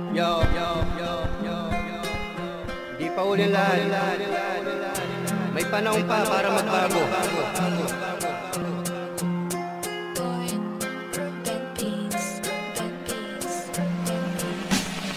Yo, yo, yo, yo, yo. Di pa uli lahat. May panahon pa para magbago.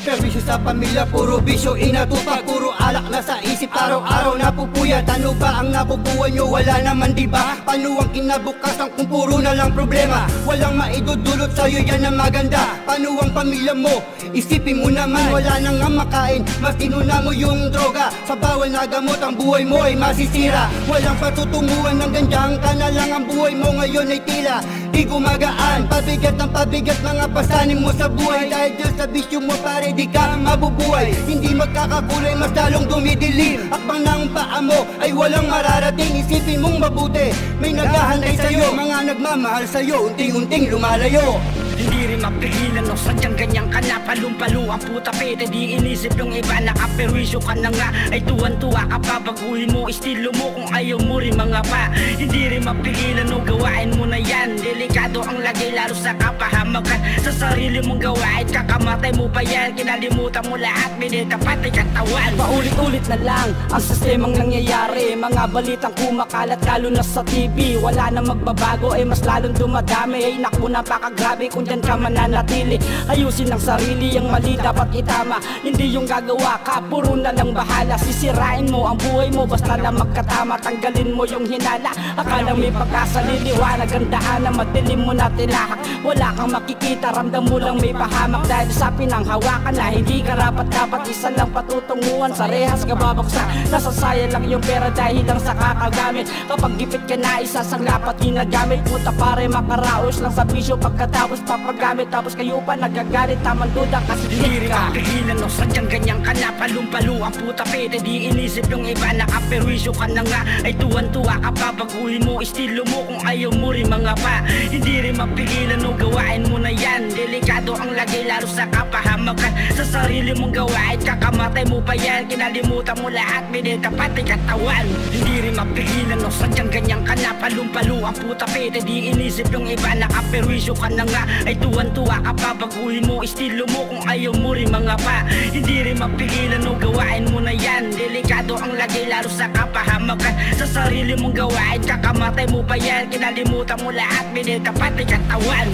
Perwisyo sa pamilya, puro bisyo inatupag, puro alak na sa isip, araw-araw napupuyat. Ano ba ang nabubuhay nyo? Wala naman diba? Paano ang kinabukasan kung puro na lang problema? Walang maidudulot sa'yo, yan ang maganda. Paano ang pamilya mo? Isipin mo naman, wala nang nga makain, mas tinuna mo yung droga. Sa bawal na gamot, ang buhay mo ay masisira. Walang patutunguhan ng gandyang ka na lang, ang buhay mo ngayon ay tila di gumagaan. Pabigat ng pabigat mga pasanin mo sa buhay, dahil dyan sa bisyo mo pare di ka mabubuhay. Hindi magkakakulay, mas lalong dumidilim. Akbang ng paa mo ay walang mararating. Isipin mong mabuti, may naghahantay sa'yo, mga nagmamahal sa'yo, unting-unting lumalayo. Hindi rin mapigilan o sadyang ganyan ka na, palong-palo ang puta pete. Di inisip yung iba, nakaperwisyo ka na nga, ay tuwan-tuwa ka pa. Baguhin mo estilo mo kung ayaw mo rin mga pa. Hindi rin mapigilan o gawain mo na yan. Delikado ang lagay lalo sa kapahamakan. Sa sarili mong gawain, kakamatay mo pa yan. Kinalimutan mo lahat, binil ka pati katawan. Paulit-ulit na lang ang sistemang nangyayari. Mga balitang kumakalat lalo na sa TV. Wala na magbabago, ay mas lalong dumadami. Ay naku, napakagrabe kung dyan ka mananatili. Ayusin ang sarili, ang mali dapat itama. Hindi yung gagawa ka, puro na lang bahala. Sisirain mo ang buhay mo, basta lang magkatama. Tanggalin mo yung hinala, akala may pagkasa. Liliwanag ang daanan, madilim mo na tinahak. Wala kang makikita, ramdam mo lang may pahamak. Dahil sa pinanghawakan na hindi ka rapat-dapat, isa lang patutunguhan, sa rehas ka babaksak. Nasasaya lang yung pera dahil lang sa kakagamit. Kapag gipit ka na, isa sang lapat ginagamit. Puta pare, makaraos lang sa bisyo, pagkatapos papagamit, tapos kayo pa nagagalit. Tamang duda kasi hindi rin kapigilan o sadyang ganyan ka na, palong-palo ang puta pete. Di inisip yung iba, nakaperwisyo ka na nga, ay tuwan-tuwa ka pa. Baguhin mo estilo mo kung ayaw mo rin mga pa. Hindi rin mapigilan o gawain mo na yan. Delikado ang lagay lalo sa kapahamakan. Sa sarili mong gawain, kakamatay mo pa yan. Kinalimutan mo lahat, binil ka pati katawan. Hindi rin mapigilan o sadyang ganyan ka na, palong-palo ang puta pete. Di inisip yung iba, nakaperwisyo ka na nga, ay tuwan-tuwa ka pa. Baguhin mo estilo mo kung ayaw mo rin mga pa. Hindi rin mapigilan o gawain mo na yan. Delikado ang lagay lalo sa kapahamakan. Sa sarili mong gawain, kakamatay mo pa yan. Kinalimutan mo lahat, binil ka pati katawan.